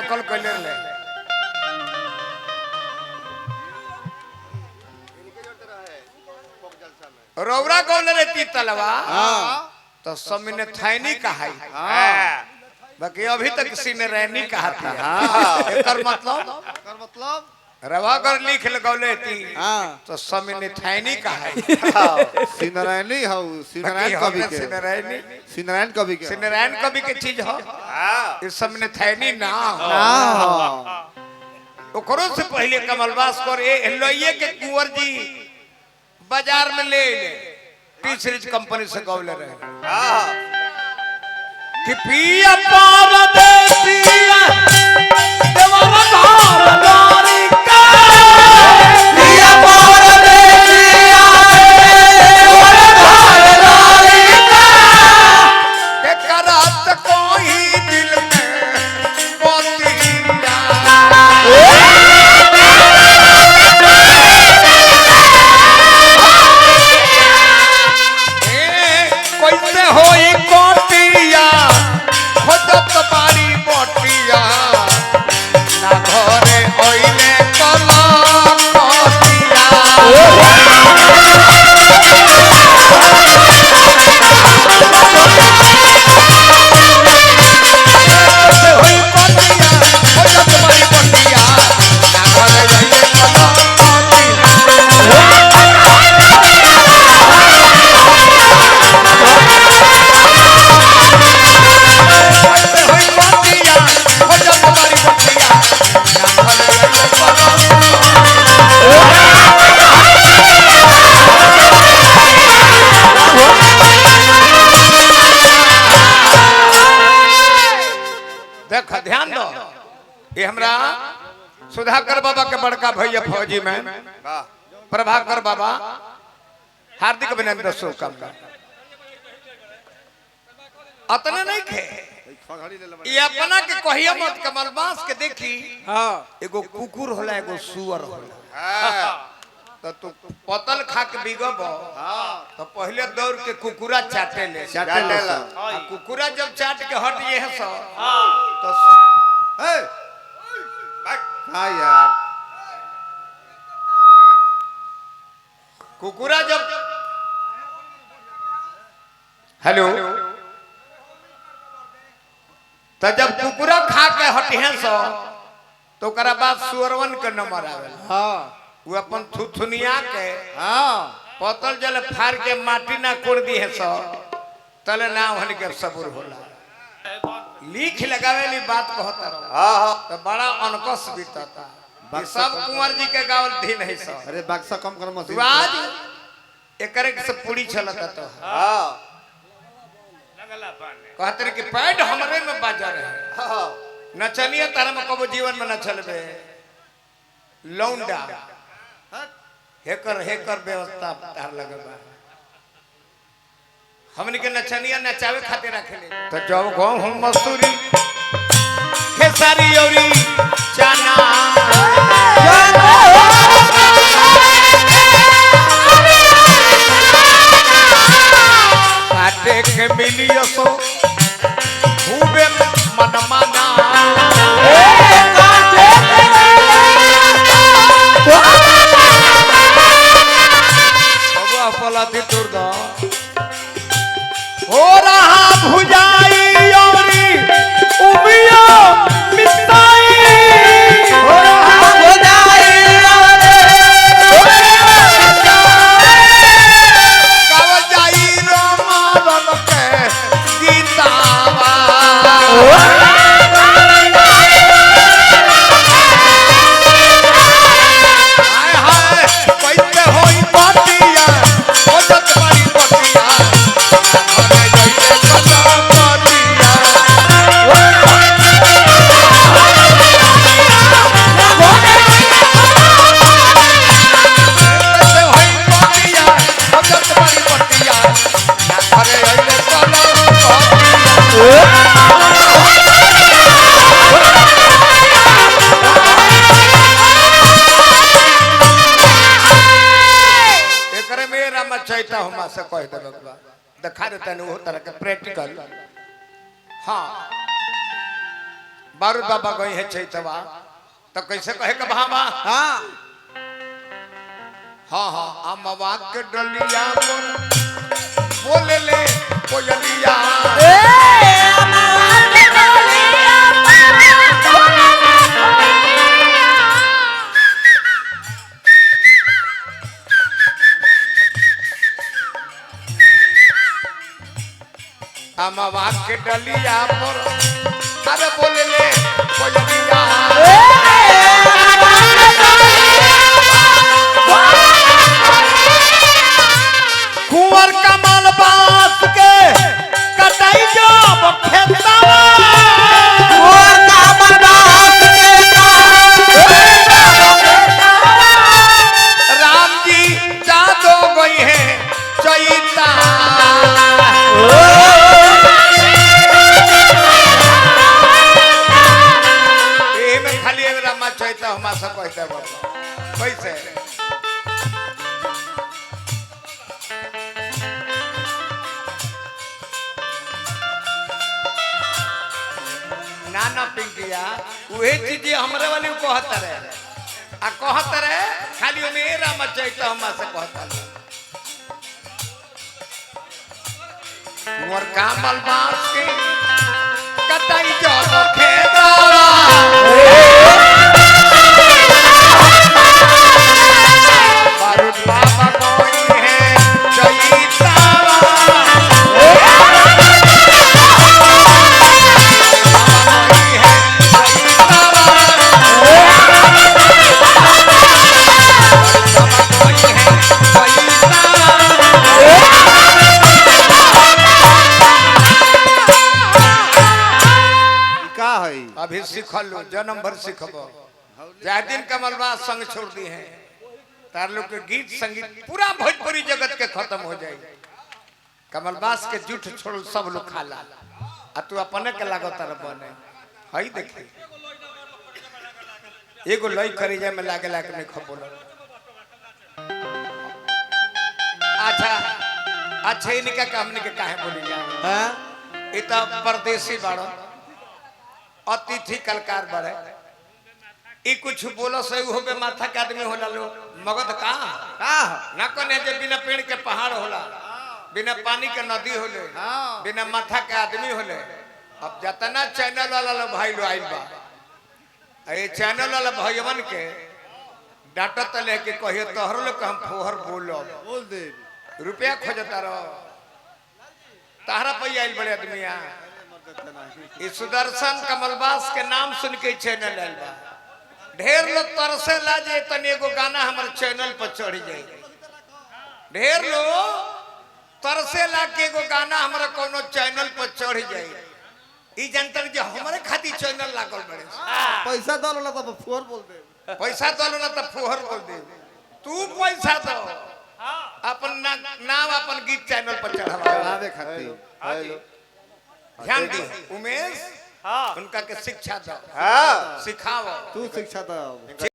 नकल कैले ले रौरा कौन रहती तलवा तो समिने थैनी कहाई बाकी अभी तक किसी ने रहनी कहा था एकर मतलब रवा कर लिख लगौले थी तो समिने थैनी कहाई सिनरैनी हो सिनरैन कवि के सिनरैन कवि के सिनरैन कवि के चीज हो इस समिने थैनी ना हो ओकरो से पहले कमलवास कर ए लोइये के कुंवर जी बाजार में ले टी सीरीज कंपनी से गौले रहे कि पिया परदेसिया देवारा धार नारी का पिया परदेसिया देवारा धार नारी का के करात कोई दिल में बोतिया कैसे होई कोटिया खोजत बारी मोटिया ना घरे ओइले कला कोटिया कैसे होई कोटिया खोजत बारी मोटिया ना घरे ओइले कला देखा ध्यान दो ये हमरा सुधाकर बाबा के बड़का भैया फौजी में प्रभाकर बाबा हार्दिक अभिनंदन शुभकामना अतने नहीं खे ये अपना के कहिया मत कमलबास के देखी एगो कुकुर होला एगो सुअर होला तो तू पतल खा के बिगब तो पहले दौड़ के कुकुरा चाटे ले कुकुरा जब चाट के हट ये है सो तो हाँ यार कुकुरा जब हेलो तो जब कुकुरा खा के हटिहे सो तो ओकरा बाद सुअरवन के नंबर आवे वो अपन थुथुनिया के पतल जल फाड़ के माटी ना कोड़ दी है सो तले ना हन के सबूर होला लिख लगावे ली बात कहता रहो तो बड़ा अनकस बीतता ये सब कुंवर जी के गावल दिन है सो अरे बक्सा कम कर मत आज एकरे से पूरी चलता तो कहते रहे कि पैड हमरे में बाजा रहे नचनिया तारा में कबो जीवन में न चलबे लौंडा हेकर हेकर व्यवस्था तार लगबा हमनी के नचनिया नचावे खातिर रखेले तो जब गांव हम मसूरी खेसारी औरी चना काटे के मिलियो सो खूबे मन माना पलाती दुर्गा हो रहा भुजाई औरी उमिया मिताई हो रहा भुजाई गावल जाई राम के गीतावा चैता हम से कह देबा देखा देता नहीं वो तरह के प्रैक्टिकल हाँ बारूद बाबा गई है चैतवा तो कैसे कहे के भामा हाँ हाँ हाँ अमवा के डलिया पर बोले ले कोयलिया अमवा के डलिया पर अरे बोले ले कोयलिया कुंवर कमल बास के कटाई जब खेतवा कुंवर कमल बास के राम जी जादो गई है चैता खाली एक रामा चैता हमारा सब कहते हैं कैसे नाना पिंकिया वही चीज हमरे वाली कहत रहे आ कहत रहे खाली में रामा चैता हमारा से कहता रहे मोर कामल बास के कटाई जब खेतवा बारूद बाबा कोई है चैतावा अभी सीखल लो जन्म भर सीखबो जाय दिन कमलबा संग छोड़ दी है तार लोग के गीत संगीत पूरा भोजपुरी जगत के खत्म हो जाए कमलबास के जूठ छोड़ सब लोग खाला आ तू अपने के लागो तार बने हई देखी एगो लई करी जाए में लागे लागे नहीं खबोल अच्छा अच्छा इनका हमने के काहे बोली जा हां ई त परदेसी बाड़ो अतिथि कलकार बड़े ई कुछ बोलो सही हो बे माथा के आदमी होला लो मगध का ना कोने जे बिना पेड़ के पहाड़ होला बिना पानी के नदी होले बिना माथा के आदमी होले अब जतना चैनल वाला लो भाई लो आइल बा ए चैनल वाला भाईवन के डांटत ले के कहियो तोहर लोग हम फोहर बोलो बोल दे रुपया खोजता रहो तारा पे आइल बड़े आदमिया इस सुदर्शन कमलबास के नाम सुन के चैनल आइल बा ढेर लोग तरसे ला जे तनी एगो गाना हमर चैनल पर चढ़ जाए ढेर लोग तरसे ला के एगो गाना हमरा कोनो चैनल पर चढ़ जाए ई जनता जे हमरे खातिर चैनल लागल बड़े पैसा दलो तो फोर बोल दे पैसा दलो ना तो फोहर बोल दे तू पैसा दो अपन नाम अपन गीत चैनल पर चढ़ावे खातिर ध्यान दी उमेश उनका के शिक्षा दो सिखाओ तू शिक्षा दो